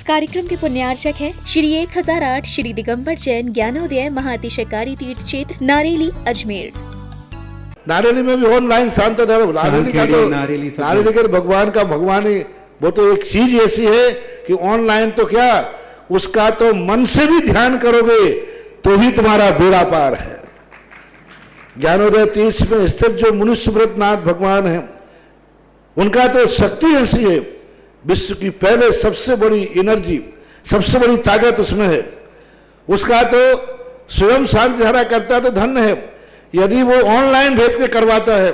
कार्यक्रम के पुण्यार्चक है श्री 1008 श्री दिगंबर जैन ज्ञानोदय महाअतिशयकारी तीर्थ क्षेत्र नारेली अजमेर। नारेली में भी ऑनलाइन शांत धर्म, नारेली का तो नारेली के भगवान का भगवान ही, वो तो एक चीज ऐसी है कि ऑनलाइन तो क्या, उसका तो मन से भी ध्यान करोगे तो भी तुम्हारा बेड़ा पार है। ज्ञानोदय तीर्थ में स्थित जो मुनि सुब्रतनाथ भगवान है, उनका तो शक्ति ऐसी है, विश्व की पहले सबसे बड़ी एनर्जी, सबसे बड़ी ताकत उसमें है। उसका तो स्वयं शांति धारा करता तो धन्य है, यदि वो ऑनलाइन भेज के करवाता है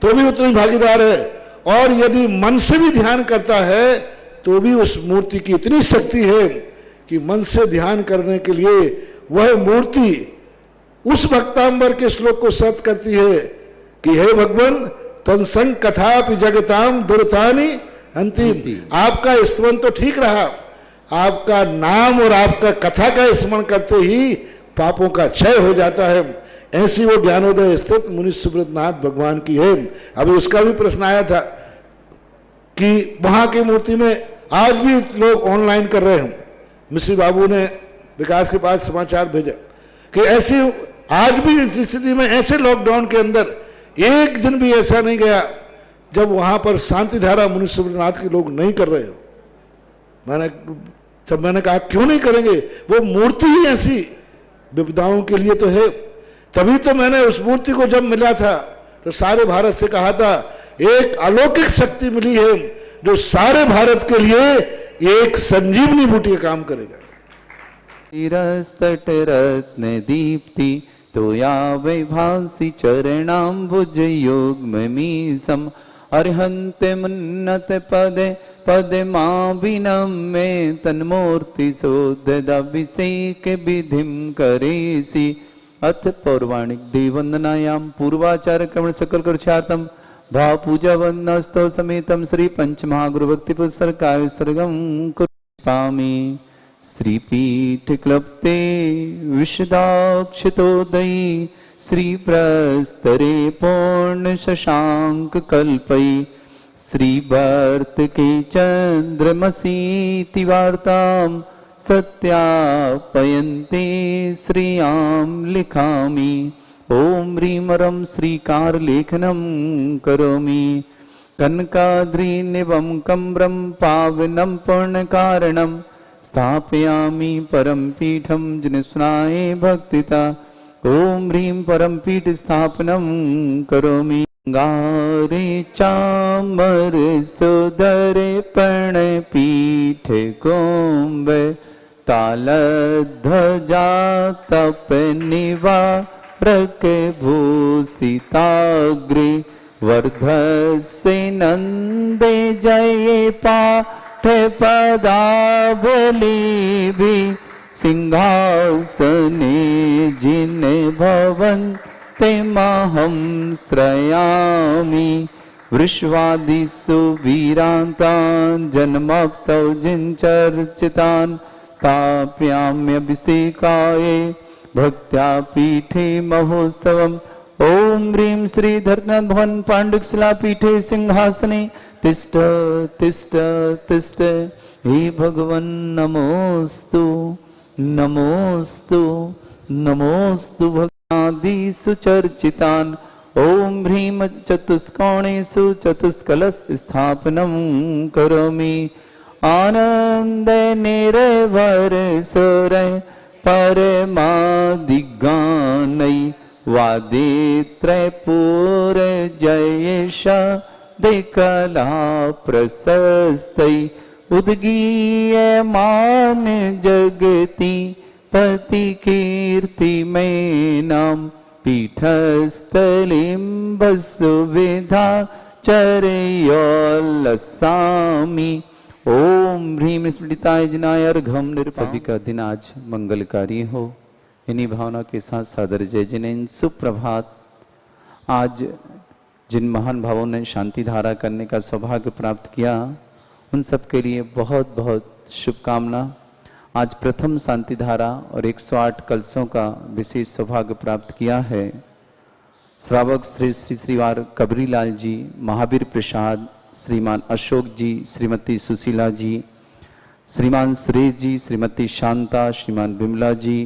तो भी उतनी भागीदार है, और यदि मन से भी ध्यान करता है तो भी उस मूर्ति की इतनी शक्ति है कि मन से ध्यान करने के लिए वह मूर्ति उस भक्तांबर के श्लोक को सत करती है कि हे भगवान तत्संग कथापि जगताम दुर्तानि अंतिम। आपका स्मरण तो ठीक रहा, आपका नाम और आपका कथा का स्मरण करते ही पापों का क्षय हो जाता है। ऐसी वो ज्ञानोदय स्थित मुनि सुब्रतनाथ भगवान की है। अभी उसका भी प्रश्न आया था कि वहां की मूर्ति में आज भी लोग ऑनलाइन कर रहे हैं। मिश्री बाबू ने विकास के पास समाचार भेजा कि ऐसी आज भी इस स्थिति में, ऐसे लॉकडाउन के अंदर एक दिन भी ऐसा नहीं गया जब वहां पर शांति धारा मुनि सुब्रतनाथ के लोग नहीं कर रहे हो। मैंने कहा क्यों नहीं करेंगे, वो मूर्ति ही ऐसी विपदाओं के लिए तो है। तभी तो मैंने उस मूर्ति को जब मिला था तो सारे भारत से कहा था एक अलौकिक शक्ति मिली है जो सारे भारत के लिए एक संजीवनी बूटी का काम करेगा। तट रत्न दीप्ति तो या वैभासी चरणाम्बुज योगमीसम अर्हन्त मुन्नत पदे पदे मां विनम्मे तन्मूर्ति सोददाभिषेक विधिम करेसि। अथ पौर्वाणिक देववंदनायां पूर्वाचार क्रमण सकल कर्षार्थम भाव पूजा वंदनास्तव समेतम श्री पंचमहागुरु भक्ति पुस्तक काव्य सर्गम कुर्पामि। श्रीपीठ क्लप्ते विशदाक्षतोदयी श्री प्रस्तरे पूर्ण शशांक कल्पई श्रीवर्त के चंद्रमसीति वार्ताम सत्यापयन्ते श्रियां लिखामि। ओम ह्रीं श्रीकार लेखनम करोमि। कनकाद्रिनिभं कम्रं पावनं पूर्णकारणं स्थापयामि परम पीठम जिनस्नाये भक्तिता। ओम ह्रीं परम पीठ स्थापनम करोमि। गारे चामर सुदरे पण पीठ गोम्ब ताल ध्वजा तप निवारक भूषिताग्रे वर्धसे नंदे जय पाठ पदावली भी सिंहासने जिन भवन ते महं श्रयामि। वृषवादिषु वीरान्तान् जन्मप्तौ जिनचर्चितान् स्थापयाम्यभिषेकाय भक्त्या पीठे महोत्सवम्। ओम ह्रीं श्री धर्मनाथ भवन पांडुकशिला पीठे सिंहासने तिष्ठ तिष्ठ तिष्ठ। हे भगवन् नमोस्तु नमोस्तु नमोस्तु भक्तादिषु चर्चितान्। ओम ह्रीं चतुष्कोणेषु चतुष्कलश स्थापनं करोमि। आनंद निर्भर सुर परमादिगानै वादे त्रैपूर जयेश दिकला प्रशस्तै उद्गीयमान जगति पति कीर्ति में नाम पीठस्थलिं वसुविधा चरयोल्लसामि। ओम ह्रीं स्मृताय जिनाय अर्घम निर्पा। सभी का दिन आज मंगलकारी हो, इन्हीं भावना के साथ सादर जय जिनेन सुप्रभात। आज जिन महान भावों ने शांति धारा करने का सौभाग्य प्राप्त किया, उन सब के लिए बहुत बहुत शुभकामना। आज प्रथम शांति धारा और 108 कलशों का विशेष सौभाग्य प्राप्त किया है। श्रावक श्री श्रीवार कबरीलाल जी, महावीर प्रसाद, श्रीमान अशोक जी, श्रीमती सुशीला जी, श्रीमान सुरेश जी, श्रीमती शांता, श्रीमान बिमला जी,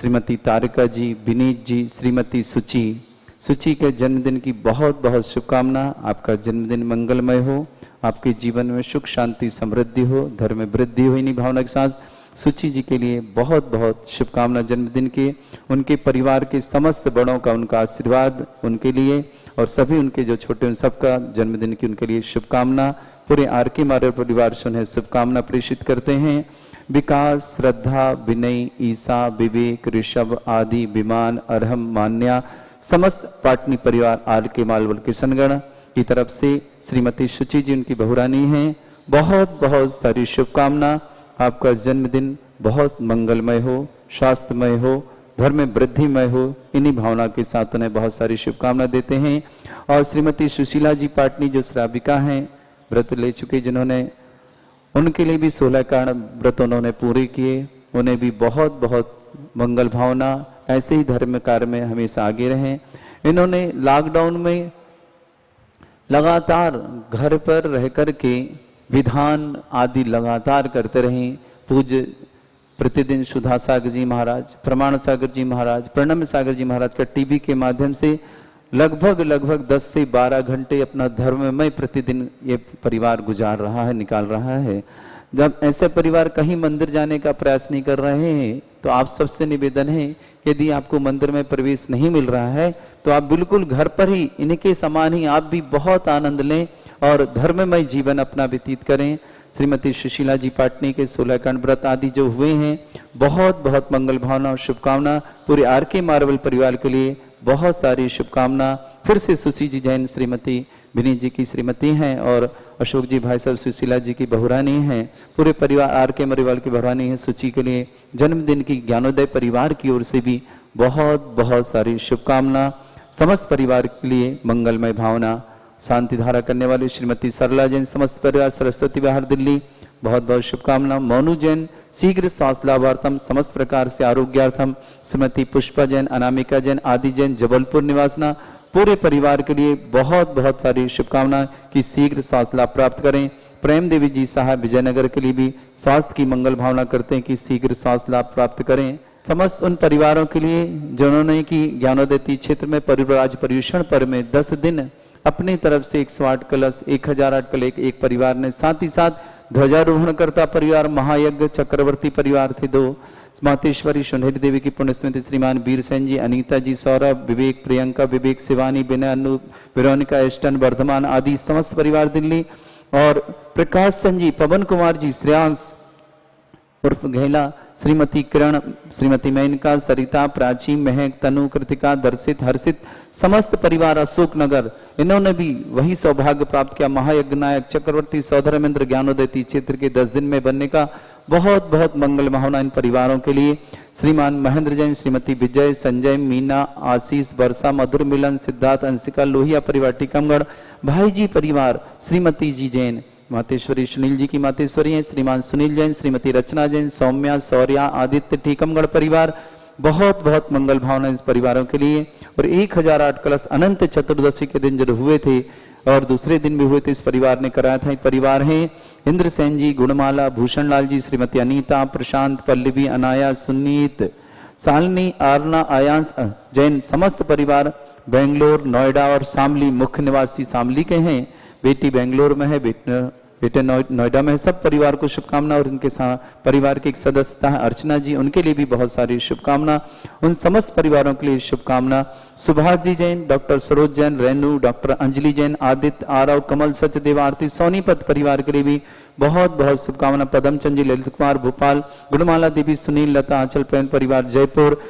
श्रीमती तारिका जी, विनीत जी, श्रीमती सुची के जन्मदिन की बहुत बहुत शुभकामना। आपका जन्मदिन मंगलमय हो, आपके जीवन में सुख शांति समृद्धि हो, धर्म में वृद्धि हो। इन्हीं भावना के साथ सुची जी के लिए बहुत बहुत शुभकामना जन्मदिन के। उनके परिवार के समस्त बड़ों का उनका आशीर्वाद उनके लिए, और सभी उनके जो छोटे उन सबका जन्मदिन की उनके लिए शुभकामना। पूरे आरके मारे परिवार से उन्हें शुभकामना प्रेषित करते हैं। विकास, श्रद्धा, विनय, ईसा, विवेक, ऋषभ, आदि, विमान, अरहम, मान्या, समस्त पाटनी परिवार आरके मालवल किशनगढ़ की तरफ से श्रीमती सुची जी उनकी बहुरानी हैं, बहुत बहुत सारी शुभकामना। आपका जन्मदिन बहुत मंगलमय हो, स्वास्थ्यमय हो, धर्म में वृद्धिमय हो। इन्हीं भावना के साथ उन्हें बहुत सारी शुभकामना देते हैं। और श्रीमती सुशीला जी पाटनी जो श्राविका हैं, व्रत ले चुके, जिन्होंने उनके लिए भी 16 कारण व्रत उन्होंने पूरे किए, उन्हें भी बहुत बहुत मंगल भावना। ऐसे ही धर्म कार्य में हमेशा आगे रहें। इन्होंने लॉकडाउन में लगातार घर पर रह कर के विधान आदि लगातार करते रहें। पूज्य प्रतिदिन सुधा सागर जी महाराज, प्रमाण सागर जी महाराज, प्रणम सागर जी महाराज का टीवी के माध्यम से लगभग 10 से 12 घंटे अपना धर्ममय प्रतिदिन ये परिवार गुजार रहा है, निकाल रहा है। जब ऐसे परिवार कहीं मंदिर जाने का प्रयास नहीं कर रहे हैं, तो आप सबसे निवेदन है कि यदि आपको मंदिर में प्रवेश नहीं मिल रहा है तो आप बिल्कुल घर पर ही इनके समान ही आप भी बहुत आनंद लें और धर्ममय जीवन अपना व्यतीत करें। श्रीमती सुशीला जी पाटनी के 16 कर्ण व्रत आदि जो हुए हैं, बहुत बहुत मंगल भावना और शुभकामना। पूरे आरके मार्बल परिवार के लिए बहुत सारी शुभकामना। फिर से सुशी जी जैन श्रीमती विनीत जी की श्रीमती हैं और अशोक जी भाई साहब सुशीला जी की बहुरानी हैं। पूरे परिवार आरके मार्बल की बहुरानी है। सुची के लिए जन्मदिन की ज्ञानोदय परिवार की ओर से भी बहुत बहुत सारी शुभकामना। समस्त परिवार के लिए मंगलमय भावना। शांति धारा करने वाली श्रीमती सरला जैन, समस्त परिवार सरस्वती विहार दिल्ली, बहुत बहुत शुभकामना। मोनू जैन शीघ्र स्वास्थ्य लाभार्थम, समस्त प्रकार से आरोग्यार्थम। श्रीमती पुष्पा जैन, अनामिका जैन, आदि जैन जबलपुर निवासना, पूरे परिवार के लिए बहुत बहुत सारी शुभकामना कि शीघ्र स्वास्थ्य लाभ प्राप्त करें। प्रेम देवी जी साहब विजयनगर के लिए भी स्वास्थ्य की मंगल भावना करते हैं कि शीघ्र स्वास्थ्य लाभ प्राप्त करें। समस्त उन परिवारों के लिए जिन्होंने कि ज्ञानोदय क्षेत्र में परिव्राज पर्यूषण पर्व में 10 दिन अपनी तरफ से 108 कलश 1008 कलश एक परिवार ने, साथ ही साथ ध्वजारोहण करता परिवार, महायज्ञ चक्रवर्ती परिवार थे 2, मातेश्वरी सुनहरी देवी की पुण्यस्मृति श्रीमान वीर सेन जी, अनीता जी, सौरभ, विवेक, प्रियंका, विवेक, शिवानी, विनय, अनु, वेरोनिका, एस्टन, वर्धमान आदि समस्त परिवार दिल्ली। और प्रकाश सेन जी, पवन कुमार जी, श्रेयांश उर्फ घेला, श्रीमती किरण, श्रीमती मेनका, सरिता, प्राची, महक, तनु, कृतिका, दर्शित, हर्षित, समस्त परिवार अशोक नगर, इन्होंने भी वही सौभाग्य प्राप्त किया महायज्ञ नायक चक्रवर्ती सौधर्मेंद्र ज्ञानोदय क्षेत्र के 10 दिन में बनने का। बहुत बहुत मंगल भावना इन परिवारों के लिए। श्रीमान महेंद्र जैन, श्रीमती विजय, संजय, मीना, आशीष, वर्षा, मधुर मिलन, सिद्धार्थ, अंशिका, लोहिया परिवार टीकमगढ़, भाई जी परिवार, श्रीमती जी जैन, मातेश्वरी सुनील जी की मातेश्वरी हैं, श्रीमान सुनील जैन, श्रीमती रचना जैन, सौम्या, शौर्या, आदित्य टीकमगढ़ परिवार, बहुत बहुत मंगल भावना इस परिवारों के लिए। और 1008 कलश अनंत चतुर्दशी के दिन जब हुए थे और दूसरे दिन भी हुए थे, इस परिवार ने कराया था। परिवार हैं इंद्र सेन जी, गुणमाला, भूषण लाल जी, श्रीमती अनीता, प्रशांत, पल्लवी, अनाया, सुनीत, शालिनी, आरना, आयांश जैन, समस्त परिवार बेंगलोर, नोएडा और शामली, मुख्य निवासी शामली के हैं। बेटी बेंगलोर में है, बेटे नोएडा में है। सब परिवार को शुभकामना। और इनके साथ परिवार के एक सदस्य है अर्चना जी, उनके लिए भी बहुत सारी शुभकामना। उन समस्त परिवारों के लिए शुभकामना। सुभाष जी जैन, डॉक्टर सरोज जैन, रेनू, डॉक्टर अंजलि जैन, आदित्य, आरव, कमल, सचदेव, आरती, सोनीपत परिवार के लिए भी बहुत बहुत शुभकामना। पदमचंद जी, ललित कुमार भोपाल, गुणमाला देवी, सुनील, लता, आंचल प्रेम परिवार जयपुर,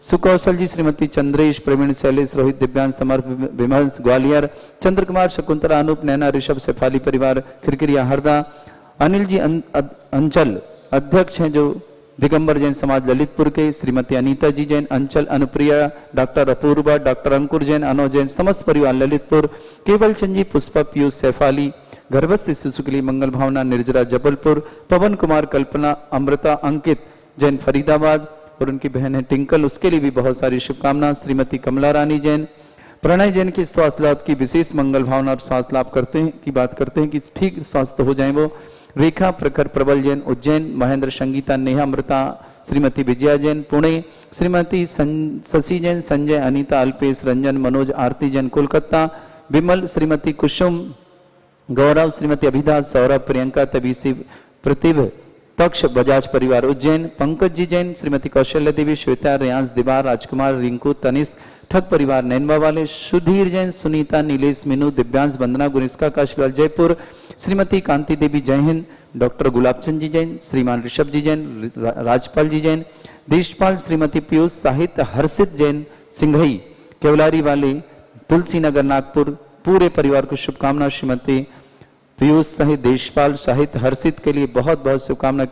सुकौशल जी, श्रीमती चंद्रेश, प्रवीण, शैलेश, रोहित, दिव्यांश, समर्थ, विमर्श ग्वालियर, चंद्र कुमार, शकुंतला, अनूप, नैना, ऋषभ, शेफाली परिवार खिरकिरिया हरदा, अनिल जी अंचल अध्यक्ष हैं जो दिगंबर जैन समाज ललितपुर के, श्रीमती अनीता जी जैन, अंचल, अनुप्रिया, डॉक्टर अपूर्वा, डॉक्टर अंकुर जैन, अनो जैन, समस्त परिवार ललितपुर, केवल चंद जी, पुष्पा, पीयूष, शेफाली, गर्भस्थ शिशु के लिए मंगल भावना, निर्जरा जबलपुर, पवन कुमार, कल्पना, अमृता, अंकित जैन फरीदाबाद और उनकी बहन है टिंकल, उसके लिए भी बहुत सारी शुभकामना। श्रीमती कमला रानी जैन, प्रणय जैन की स्वास्थ्य लाभ की विशेष मंगल भावना और स्वास्थ्य लाभ करते हैं की बात करते हैं कि ठीक स्वास्थ्य हो जाए वो। रेखा प्रखर प्रबल जैन उज्जैन, महेंद्र संगीता नेहा अमृता श्रीमती विजया जैन पुणे, श्रीमती शशि जैन, संजय अनीता अल्पेश रंजन मनोज आरती जैन कोलकाता, विमल श्रीमती कुसुम गौरव श्रीमती अभिदा सौरभ प्रियंका तबीसी प्रतिभ तक्ष बजाज परिवार उज्जैन, पंकज जी जैन, श्रीमती कौशल्य देवी श्वेता रियांश दिवार राजकुमार रिंकू तनिष्क ठग परिवार नैनवा वाले, सुधीर जैन सुनीता नीलेश मीनू दिव्यांश वंदना गुनिस्का काशीलाल जयपुर, श्रीमती कांति देवी जय हिंद, डॉक्टर गुलाबचंद जी जैन, श्रीमान ऋषभ जी जैन, राजपाल जी जैन, देशपाल श्रीमती पीयूष साहित्य हर्षित जैन सिंघई केवलारी वाले तुलसी नगर नागपुर, पूरे परिवार को शुभकामना। श्रीमती पीयूष सहित देशपाल साहित्य हर्षित के लिए बहुत बहुत शुभकामना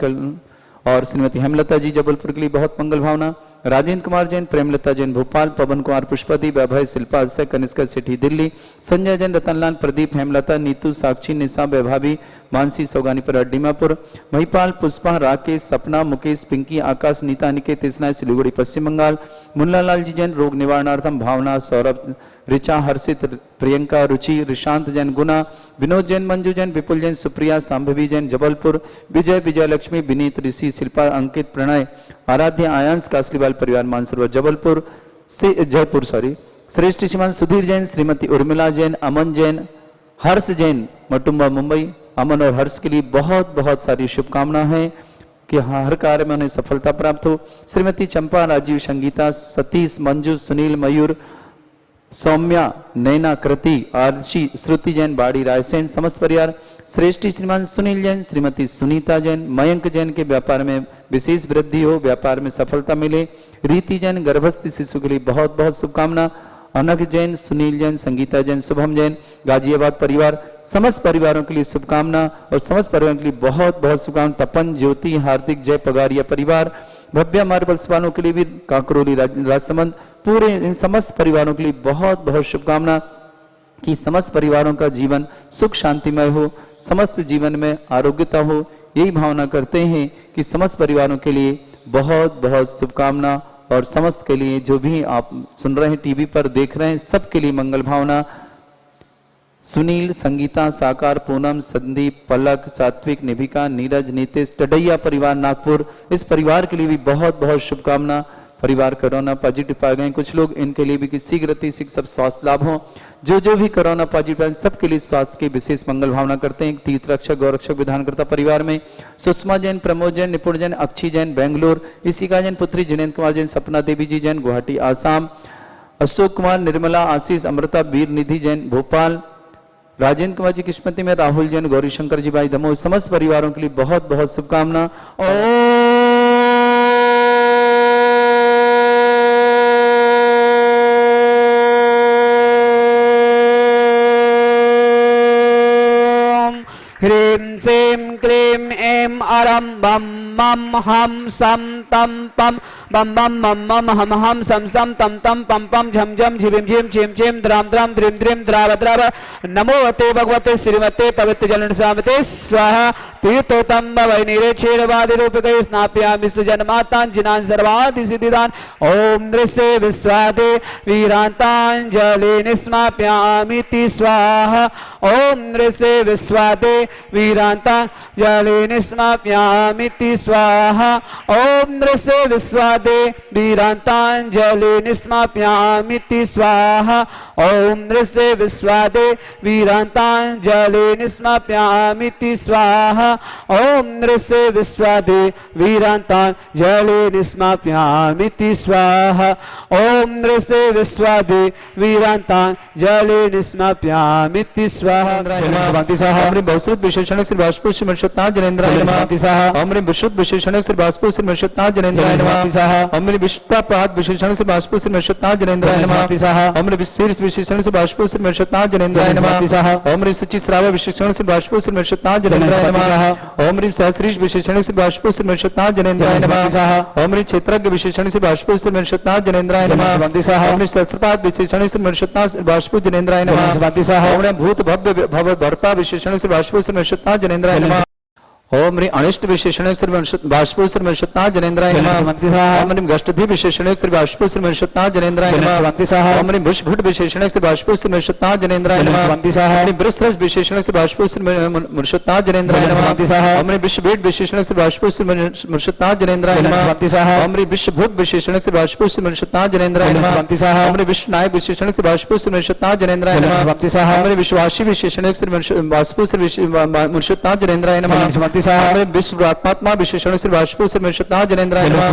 और श्रीमती हेमलता जी जबलपुर के लिए बहुत मंगल भावना। राजेंद्र कुमार जैन, प्रेमलता जैन भोपाल, पवन कुमार पुष्पति, वैभव शिल्पा अक्षय कनिष्का सेठी दिल्ली, संजय जैन, रतनलाल प्रदीप हेमलता नीतू साक्षी निशा वैभावी मानसी सौगानी पर डीमापुर, महिपाल पुष्पा राकेश सपना मुकेश पिंकी आकाश नीता अनिकेत इस्नाय सिलीगुड़ी पश्चिम बंगाल, मुन्नालाल जी जैन रोग निवारणार्थम भावना सौरभ ऋचा हर्षित प्रियंका रुचि ऋशांत जैन गुना, विनोद जैन मंजू जैन विपुल जैन सुप्रिया सांभवी जैन जबलपुर, विजय विजय लक्ष्मी विनीत ऋषि शिल्पा अंकित प्रणय आराध्य आयांश कासलीवाल परिवार मानसरोवर जबलपुर से जयपुर श्रेष्ठ श्रीमान सुधीर जैन, श्रीमती उर्मिला जैन, अमन जैन, हर्ष जैन मटुम्बा मुंबई। अमन और हर्ष के लिए बहुत बहुत सारी शुभकामना है कि हर कार्य में उन्हें सफलता प्राप्त हो। श्रीमती चंपा राजीव संगीता सतीश मंजू सुनील मयूर सौम्या नैना कृति आरशी श्रुति जैन बाड़ी रायसेन समस्त परिवार, श्रेष्ठ श्रीमान सुनील जैन, श्रीमती सुनीता जैन, मयंक जैन के व्यापार में विशेष वृद्धि हो, व्यापार में सफलता मिले। रीति जैन गर्भस्थ शिशु के लिए बहुत बहुत शुभकामना। अनघ जैन, सुनील जैन, संगीता जैन, शुभम जैन गाजियाबाद परिवार, समस्त परिवारों के लिए शुभकामना और समस्त परिवारों के लिए बहुत बहुत शुभकामना। तपन ज्योति हार्दिक जय पगारिया परिवार, भव्य मार्बल्स वालों के लिए भी काकरोली राजसमंद, पूरे इन समस्त परिवारों के लिए बहुत बहुत शुभकामना कि समस्त परिवारों का जीवन सुख शांतिमय हो, समस्त जीवन में आरोग्यता हो। यही भावना करते हैं कि समस्त परिवारों के लिए बहुत बहुत शुभकामना और समस्त के लिए जो भी आप सुन रहे हैं टीवी पर देख रहे हैं सबके लिए मंगल भावना। सुनील, संगीता, साकार, पूनम, संदीप, पलक, सात्विक, निभिका, नीरज, नीतेश, टडैया परिवार नागपुर, इस परिवार के लिए भी बहुत बहुत शुभकामना। परिवार कोरोना पॉजिटिव पाए गए कुछ लोग, इनके लिए भी कि शीघ्र सब स्वास्थ्य लाभ हो। जो भी कोरोना पॉजिटिव है सबके लिए स्वास्थ्य की विशेष मंगल भावना करते हैं। तीर्थ रक्षक गौरक्षक विधानकर्ता परिवार में सुषमा जैन, प्रमोद जैन, निपुण जैन, अक्षी जैन बेंगलोर, इशिका जैन पुत्री, जिनेन्द्र कुमार जैन, सपना देवी जी जैन गुवाहाटी आसाम, अशोक कुमार, निर्मला, आशीष, अमृता, वीर निधि जैन भोपाल, राजेंद्र कुमार जी किस्मती में, राहुल जैन, गौरी शंकर जी भाई दमोह, समस्त परिवारों के लिए बहुत बहुत शुभकामना। ह्रीं श्रीं क्लीं ऐं अरं बम मम हम सम तम पम बम बम मम मम हम हम सम सम तम तम पम पम झम झम झिम झिम छिम छिम द्राम द्राम द्रिम द्रिम द्राव द्राव नमोवते भगवते श्रीमते पवित्र जलन सामते स्वाहा तीर्थोतम वै निरेक्षेरवादि रूपकै स्नापयामि सुजन्मातान् जिनान् सर्वादि सिद्धिदान् ओम नृस्य विश्वादे वीरांतांजलि निस्माप्यामि स्वाहा ओम नृस्य विश्वादे वीरांतांजलि निस्माप्यामि स्वाहा ओम नृस्य विश्वादे वीरांतांजलि निस्माप्यामि स्वाहा ओम नृस्य विश्वादे वीरांतांजलि निस्माप्यामि स्वाहा ओम नृस्य विश्वादे वीरांतांजलि निस्माप्यामि स्वाहा ओम नृस्य विश्वादे वीरांतांजलि निस्माप्यामि स्वाहा। हमरे बहुश्रुत विशेषण श्री वाष्पु श्री मर्षोत्तान जनेन्द्राय नमः। हमरे विशुद्ध विशेषण श्री वाष्पु श्री मर्षोत्तान जनेन्द्राय नमः। हमरे विश्वपाद विशेषण श्री वाष्पु श्री मर्षोत्तान जनेन्द्राय नमः। हमरे विशेष विशेषण श्री वाष्पु श्री मर्षोत्तान जनेन्द्राय नमः। हमरे सच्ची श्राव विशेषण श्री वाष्पु श्री मर्षोत्तान जनेन्द्राय नमः। हमरे सहस्रीश विशेषण श्री वाष्पु श्री मर्षोत्तान जनेन्द्राय नमः। हमरे क्षेत्रज्ञ विशेषण श्री वाष्पु श्री मर्षोत्तान जनेन्द्राय नमः। हमरे सहस्त्रपाद विशेषण श्री मर्षोत्तान वाष्पु जनेन्द्राय नमः। हमरे भूत भव्य भव भर्ता विशेषण श्री वाष्पु श्री मर्षोत्तान जनेन्द्राय नमः। ओम ह्रीं अनिष्ट विशेषण श्री बाष्पो श्री मनुष्यता जनेन्द्राय नमः। ओम ह्रीं गष्टधि विशेषण श्री बाष्पो श्री मनुष्यता जनेन्द्राय नमः। ओम ह्रीं बुष्भुट विशेषण श्री बाष्पो श्री मनुष्यता जनेन्द्राय नमः। ओम ह्रीं बृहस्रज विशेषण श्री बाष्पो श्री मनुष्यता जनेन्द्राय नमः। ओम ह्रीं विश्ववेद विशेषण श्री बाष्पो श्री मनुष्यता जनेन्द्राय नमः। ओम ह्रीं विश्वभूत विशेषण श्री बाष्पो श्री मनुष्यता जनेन्द्राय नमः। ओम ह्रीं विश्वनायक विशेषण श्री बाष्पो श्री मनुष्यता जनेन्द्राय नमः। ओम ह्रीं विश्वासी विशेषण श्री बाष्पो श्री मनुष्यता जनेन्द्राय नमः। विश्व आत्मात्मा विशेषण श्री बाष्पो श्री मनुष्यता जनेन्द्राय नमः।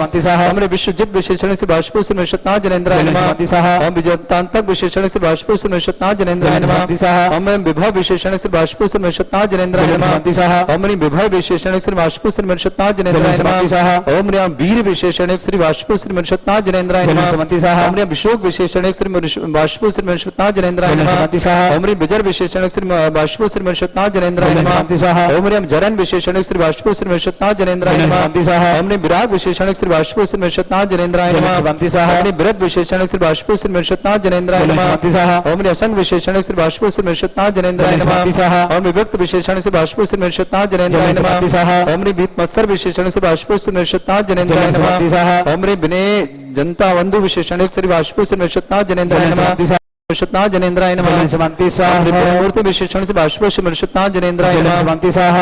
ओम ह्रीं विश्वजित विशेषण श्री बाष्पो श्री मनुष्यता जनेन्द्राय नमः। ओम विजयतांतक विशेषण श्री बाष्पो श्री मनुष्यता जनेन्द्राय नमः। ओम विभव विशेषण श्री बाष्पो श्री मनुष्यता जनेन्द्राय नमः। ओम ह्रीं विभव विशेषण श्री बाष्पो श्री मनुष्यता जनेन्द्राय नमः। ओम ह्रीं वीर विशेषण श्री बाष्पो श्री मनुष्यता जनेन्द्राय नमः। ओम ह्रीं विशोक विशेषण श्री बाष्पो श्री मनुष्यता जनेन्द्राय नमः। ओम ह्रीं विजर विशेषण श्री बाष्पो श्री मनुष्यता जनेन्द्राय नमः। ओम ह्रीं जरन विशेषण श्री बाष्पो श्री मनुष्यता जनेन्द्राय नमः। ओम ह्रीं विराग विशेषण श्री बाष्पो श्री मनुष्यता जनेन्द्राय नमः। ओम ह्रीं विरत विशेषण श्री बाष्पो श्री मनुष्यता जनेन्द्राय नमः। ओम ह्रीं असंग विशेषण श्री बाष्पो श्री मनुष्यता जनेन्द्राय नमः। ओम विभक्त विशेषण श्री बाष्पो श्री मनुष्यता जनेन्द्राय नमः। ओम ह्रीं भीतमत्सर विशेषण श्री बाष्पो श्री मनुष्यता जनेन्द्राय नमः। ओम ह्रीं विनय जनता बंधु विशेषण श्री बाष्पो श्री मनुष्यता जनेन्द्राय नमः। मनुष्यता जनेन्द्राय नमः। शांति स्वाहा। मूर्ति विशेषण से बाष्पो श्री मनुष्यता जनेन्द्राय नमः। शांति स्वाहा।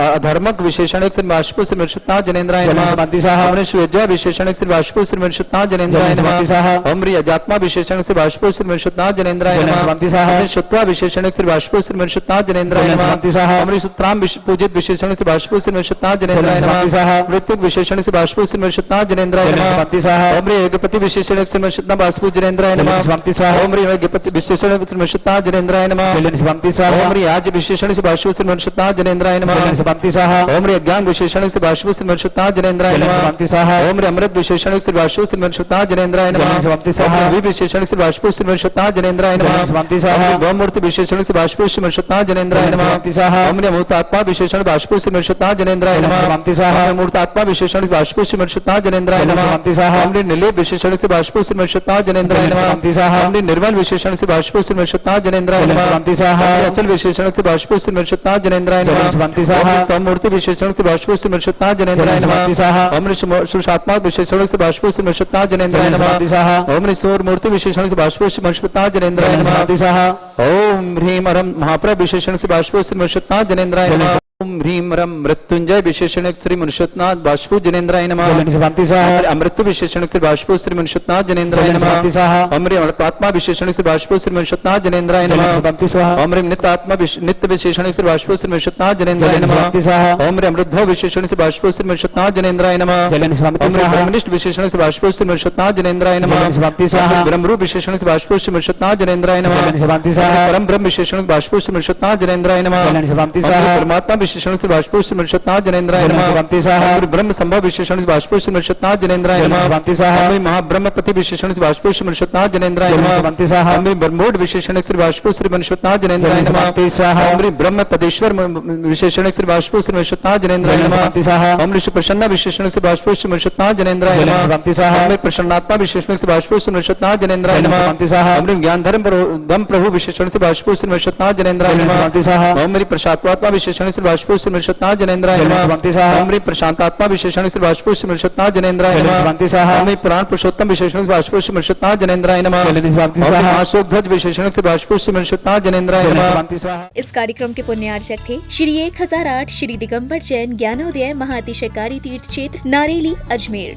अधर्मक विशेषण से बाष्पो श्री मनुष्यता जनेन्द्राय नमः। शांति स्वाहा। ओम श्वेज्या विशेषण से बाष्पो श्री मनुष्यता जनेन्द्राय नमः। शांति स्वाहा। ओम ह्रीं अजात्मा विशेषण से बाष्पो श्री मनुष्यता जनेन्द्राय नमः। शांति स्वाहा। ओम शुत्वा विशेषण से बाष्पो श्री मनुष्यता जनेन्द्राय नमः। शांति स्वाहा। ओम सुत्राम पूजित विशेषण से बाष्पो श्री मनुष्यता जनेन्द्राय नमः। शांति स्वाहा। मृत्युक विशेषण से बाष्पो श्री मनुष्यता जनेन्द्राय नमः। शांति स्वाहा। ओम ह्रीं एकपति विशेषण से मनुष्यता बाष्पो जनेन्द्राय नमः। शांति स्वाहा। ओम ह्रीं गपति विशेषण से मनुष्यता जनेन्द्राय नमः। शांति स्वाहा। ओम ह्रीं आज विशेषण से बाष्पो श्री मनुष्यता जनेन्द्राय नमः। शांति स्वाहा। ओम ह्रीं अज्ञान विशेषण से बाष्पो श्री मनुष्यता जनेन्द्राय नमः। शांति स्वाहा। ओम ह्रीं अमृत विशेषण से बाष्पो श्री मनुष्यता जनेन्द्राय नमः। शांति स्वाहा। ओम विशेषण से बाष्पो श्री मनुष्यता जनेन्द्राय नमः। शांति स्वाहा। गौमूर्ति विशेषण से बाष्पो श्री मनुष्यता जनेन्द्राय नमः। शांति स्वाहा। ओम ह्रीं अमूर्तात्मा विशेषण बाष्पो श्री मनुष्यता जनेन्द्राय नमः। शांति स्वाहा। अमूर्तात्मा विशेषण बाष्पो श्री मनुष्यता जनेन्द्राय नमः। शांति स्वाहा। ओम ह्रीं निर्लेप विशेषण से बाष्पो श्री मनुष्यता जनेन्द्राय नमः। शांति स्वाहा। ओम ह्रीं निर्मल विशेषण से बाष्पो श्री मनुष्यता जनेन्द्राय नमः। शांति स्वाहा। अचल विशेषण से बाष्पो श्री मनुष्यता जनेन्द्राय नमः। शांति स्वाहा। समूर्ति विशेषण से बाष्पो श्री मनुष्यता जनेन्द्राय नमः। शांति स्वाहा। ओम ह्रीं सुषात्मा विशेषण से बाष्पो श्री मनुष्यता जनेन्द्राय नमः। शांति स्वाहा। ओम ह्रीं सौर मूर्ति विशेषण से बाष्पो श्री मनुष्यता जनेन्द्राय नमः। शांति स्वाहा। ओम ह्रीं अरम महाप्रभ विशेषण से बाष्पो श्री मनुष्यता जनेन्द्राय नमः। ओम ह्रीं रम मृत्युंजय विशेषण श्री मनुष्यनाथ बाष्पो जनेन्द्राय नमः। शांति स्वाहा। अमृत्यु विशेषण श्री बाष्पो श्री मनुष्यनाथ जनेन्द्राय नमः। शांति स्वाहा। ओम ह्रीं अमृतात्मा विशेषण श्री बाष्पो श्री मनुष्यनाथ जनेन्द्राय नमः। शांति स्वाहा। ओम ह्रीं नित्यात्मा नित्य विशेषण श्री बाष्पो श्री मनुष्यनाथ जनेन्द्राय नमः। शांति स्वाहा। ओम ह्रीं अमृतभव विशेषण श्री बाष्पो श्री मनुष्यनाथ जनेन्द्राय नमः। ओम ह्रीं ब्रह्मनिष्ठ विशेषण श्री बाष्पो श्री मनुष्यनाथ जनेन्द्राय नमः। शांति स्वाहा। ब्रह्मरूप विशेषण श्री बाष्पो श्री मनुष्यनाथ जनेन्द्राय नमः। शांति स्वाहा। परम ब्रह्म विशेषण बाष्पो श्री मनुष्यनाथ जनेन्द्राय नमः। शांति स्वाहा। परमात्मा विशेषण श्री बाष्पो श्री मनुष्यनाथ जनेन्द्राय नमः। शांति स्वाहा। ब्रह्म संभव विशेषण से बाष्पो श्री मनुष्यनाथ जनेन्द्राय नमः। शांति स्वाहा। महाब्रह्मपति विशेषण से बाष्पो श्री मनुष्यनाथ जनेन्द्राय नमः। शांति स्वाहा। ब्रह्मोड विशेषण श्री बाष्पो श्री मनुष्यनाथ जनेन्द्राय नमः। शांति स्वाहा। ब्रह्म पदेश्वर विशेषण श्री बाष्पो श्री मनुष्यनाथ जनेन्द्राय नमः। शांति स्वाहा। ओम ऋषि प्रसन्न विशेषण से बाष्पो श्री मनुष्यनाथ जनेन्द्राय नमः। शांति स्वाहा। प्रसन्नात्मा विशेषण से बाष्पो श्री मनुष्यनाथ जनेन्द्राय नमः। शांति स्वाहा। ओम ज्ञान धर्म दम प्रभु विशेषण से बाष्पो श्री मनुष्यनाथ जनेन्द्राय नमः। शांति स्वाहा। ओम प्रसात्मा विशेषण से बाष्पो श्री मनुष्यनाथ जनेन्द्राय नमः। शांति स्वाहा। ओम प्रशांतात्मा विशेषण से बाष्पो श्री मनुष्यनाथ जनेन्द्राय नमः। शांति स्वाहा। ओम पुराण पुरुषोत्तम विशेषण से बाष्पो श्री मनुष्यनाथ जनेन्द्राय नमः। शांति स्वाहा। अशोक ध्वज विशेषण से बाष्पो श्री मनुष्यनाथ जनेन्द्राय नमः। शांति स्वाहा। इस कार्यक्रम के पुण्यार्चक थे श्री 1008 श्री दिगंबर जैन ज्ञानोदय महाअतिशयकारी तीर्थ क्षेत्र नारेली अजमेर।